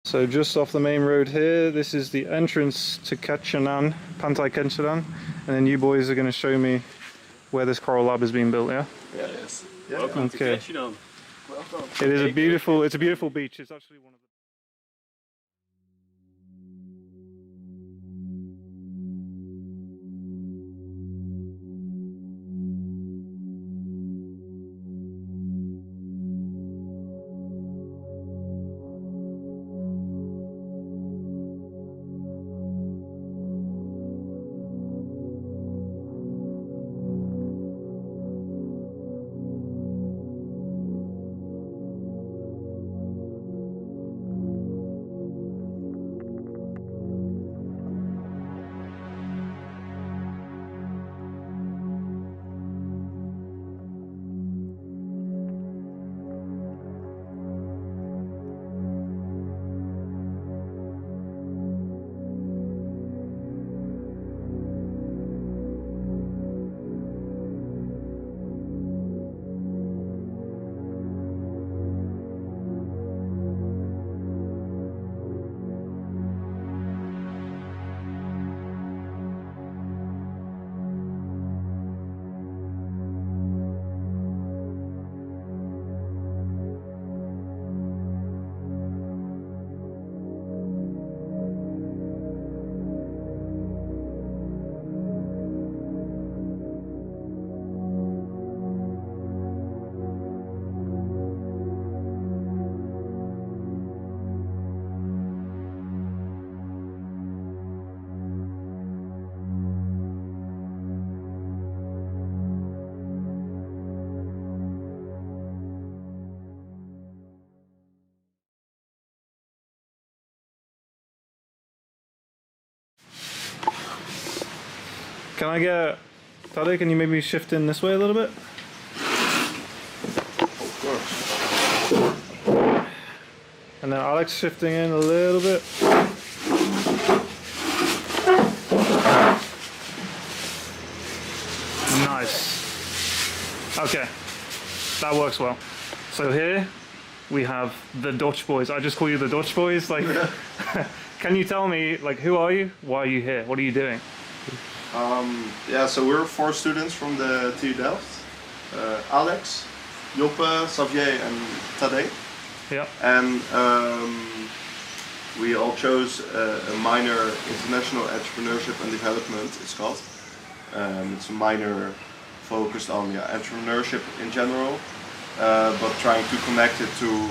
So just off the main road here, this is the entrance to Pantai Ketchanan, and then you boys are going to show me where this coral lab is being built, yeah? Yes. Yeah. Welcome to Ketchanan. Welcome. It's a beautiful beach. It's actually one of the Can I get... Tade, can you maybe shift in this way a little bit? Of course. And then Alex shifting in a little bit. Nice. Okay, that works well. So here we have the Dutch boys. I just call you the Dutch boys. Like, can you tell me, like, who are you? Why are you here? What are you doing? Yeah, so we're 4 students from the TU Delft. Alex, Joppe, Xavier and Tade. Yeah. And we all chose a minor International Entrepreneurship and Development, it's called. It's a minor focused on entrepreneurship in general, but trying to connect it to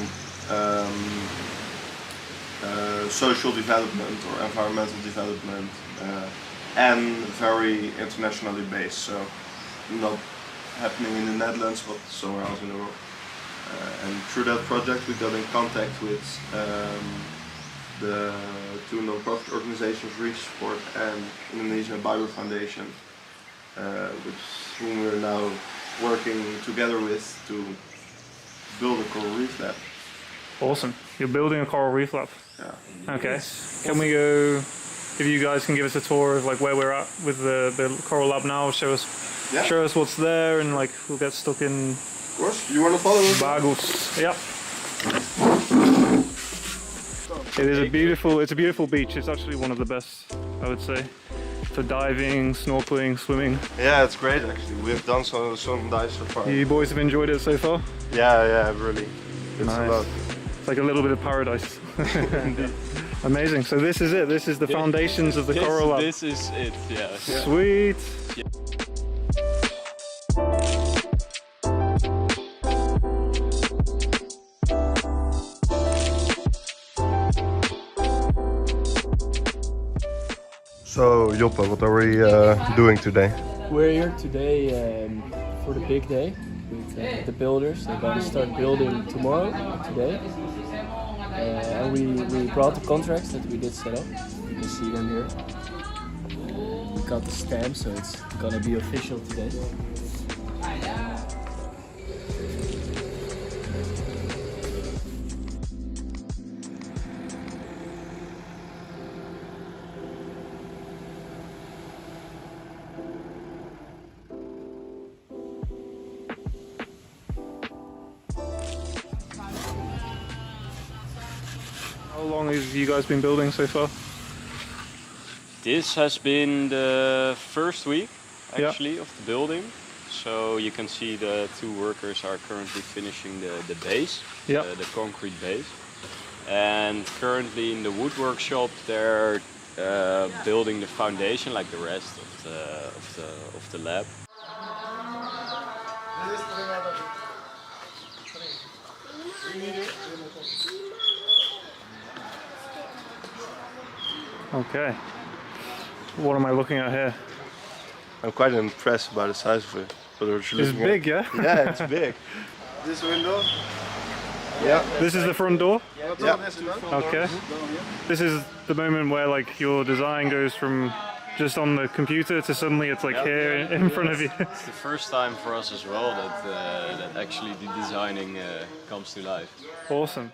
social development or environmental development. And very internationally based, so not happening in the Netherlands but somewhere else in the world. And through that project we got in contact with the 2 non-profit organizations, Reef and Indonesian Bible Foundation, whom we're now working together with to build a coral reef lab. Awesome. You're building a coral reef lab? Yeah. Okay. Can we go... If you guys can give us a tour of like where we're at with the coral lab now, show us what's there, and like we'll get stuck in. Of course, you want to follow us? Bagus. Yep. It's a beautiful beach. It's actually one of the best, I would say, for diving, snorkeling, swimming. Yeah, it's great actually. We've done some dives so far. You boys have enjoyed it so far? Yeah, really. It's nice. a lot. It's like a little bit of paradise. Amazing. So this is it. This is the foundations of the coral lab. This is it. Yeah. Sweet. Yeah. So Joppe, what are we doing today? We're here today for the big day with the builders. They're going to start building tomorrow, today. And we brought the contracts that we did set up. You can see them here. We got the stamp, so it's gonna be official today. How long long have you guys been building so far? This has been the first week actually of the building. So you can see the 2 workers are currently finishing the base, the concrete base. And currently in the wood workshop they're building the foundation like the rest of the lab. Okay. What am I looking at here? I'm quite impressed by the size of it. It's big, yeah? Yeah, it's big. This window? Yeah. This is the front door? Yeah. Okay. This is the moment where like your design goes from just on the computer to suddenly it's like here in front of you. It's the first time for us as well that actually the designing comes to life. Awesome.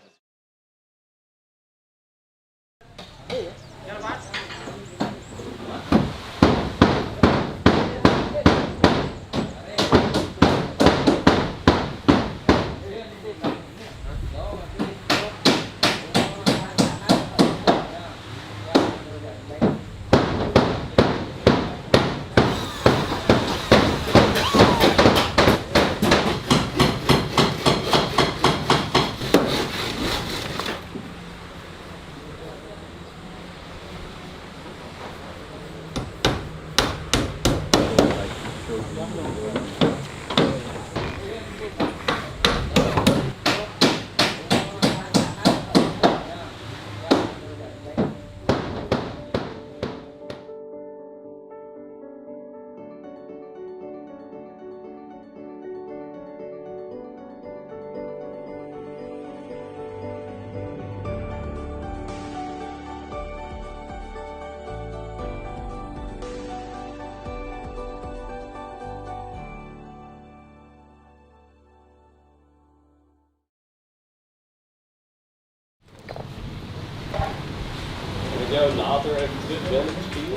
Later even terug bellen misschien.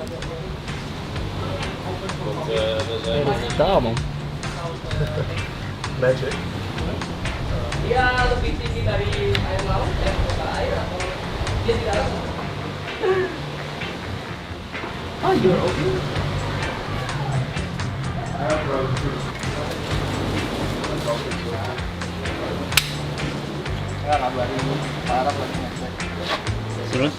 Want we zijn... Dat is daar, man. Magic. Dia lebih tinggi dari air laut, muka air atau dia di dalam? Oh, you're okay. Ya, kabarin Arab lagi ngecek. Terus?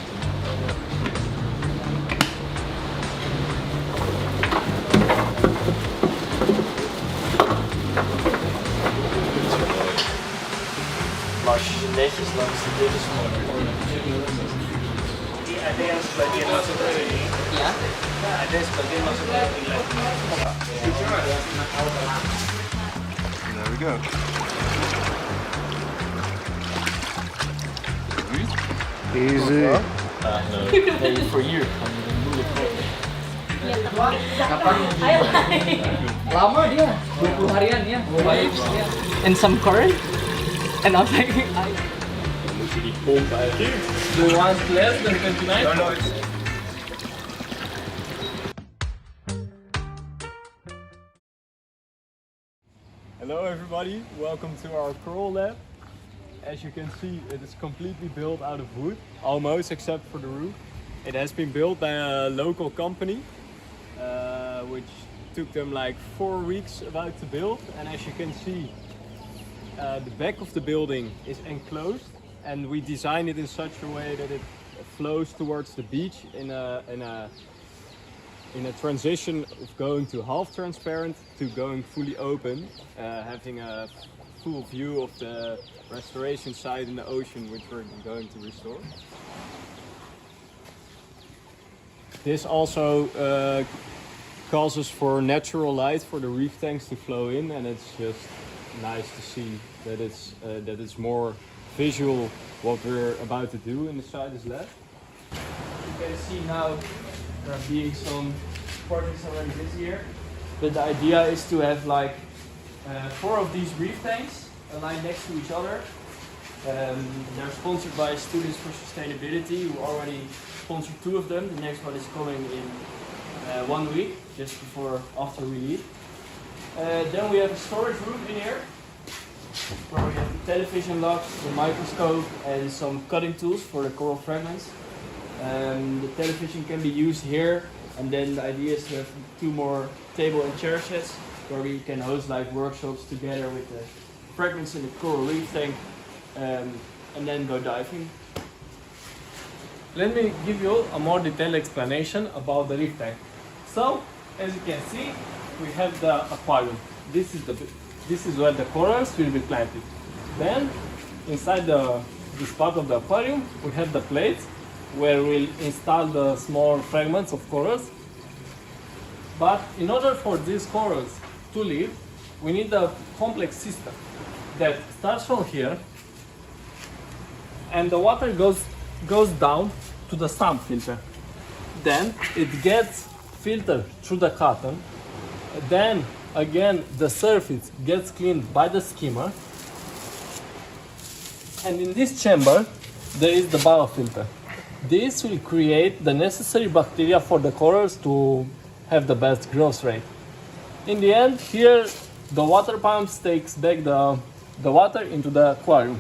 Als je netjes langs de dingen smoort. Ada yang sebagian masuk ke sini. Ya. Ada yang sebagian masuk ke sini. There we go. Easy. Nee, for you. Lama dia, 20 harian ya. And some curry. And I was like, Dan moet je die pomp uit. do you want less than 29? No, Hello everybody, welcome to our crawl lab. As you can see, it is completely built out of wood, almost except for the roof. It has been built by a local company, which took them like 4 weeks about to build. And as you can see, the back of the building is enclosed, and we designed it in such a way that it flows towards the beach in a transition of going to half transparent to going fully open, having a full view of the restoration site in the ocean, which we're going to restore. This also causes for natural light for the reef tanks to flow in, and it's just nice to see that it's more visual what we're about to do in the Sidus lab. You can see now there are being some projects already this year, but the idea is to have like 4 of these reef tanks aligned next to each other. They're sponsored by Students for Sustainability, who already sponsored 2 of them. The next one is coming in 1 week, just after we leave. Then we have a storage room in here, where we have television logs, the microscope, and some cutting tools for the coral fragments. The television can be used here, and then the idea is to have 2 more table and chair sets where we can host like workshops together with the fragments in the coral reef tank, and then go diving. Let me give you a more detailed explanation about the reef tank. So, as you can see, we have the aquarium. This is where the corals will be planted. Then, inside this part of the aquarium, we have the plates where we'll install the small fragments of corals. But in order for these corals to live, we need a complex system that starts from here, and the water goes down to the sump filter. Then it gets filtered through the cotton. Then again the surface gets cleaned by the skimmer. And in this chamber there is the biofilter. This will create the necessary bacteria for the corals to have the best growth rate. In the end, here the water pumps takes back the water into the aquarium.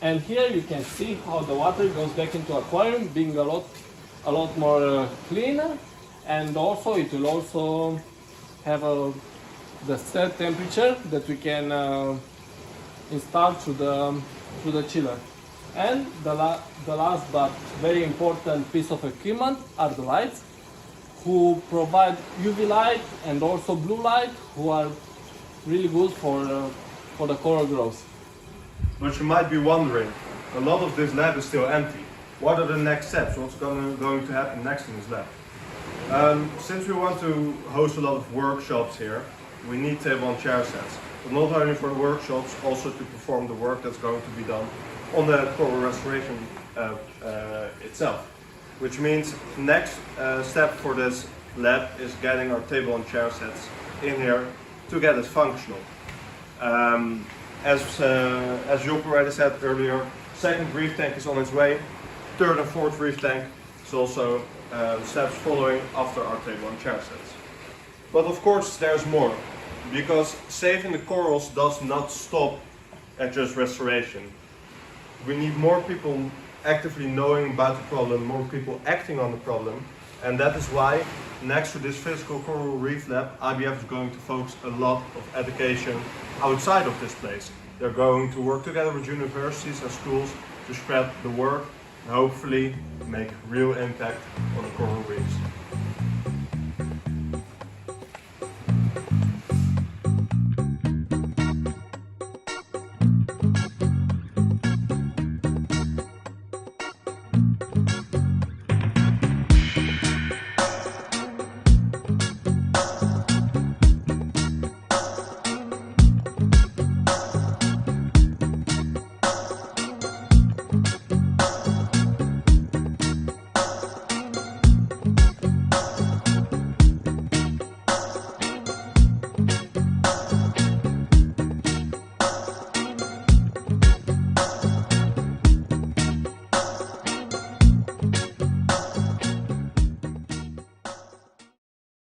And here you can see how the water goes back into aquarium, being a lot more cleaner, and also it will also have the set temperature that we can install through the chiller. And the last but very important piece of equipment are the lights, who provide UV light and also blue light, who are really good for the coral growth. But you might be wondering, a lot of this lab is still empty. What are the next steps? What's going to happen next in this lab? Since we want to host a lot of workshops here, we need table and chair sets. But not only for the workshops, also to perform the work that's going to be done on the coral restoration itself. Which means next step for this lab is getting our table and chair sets in here to get it functional. As Job already said earlier, second reef tank is on its way. Third and fourth reef tank is also steps following after our table and chair sets. But of course there's more, because saving the corals does not stop at just restoration. We need more people actively knowing about the problem, more people acting on the problem, and that is why next to this physical coral reef lab, IBF is going to focus a lot of education outside of this place. They're going to work together with universities and schools to spread the word and hopefully make real impact on the coral reefs.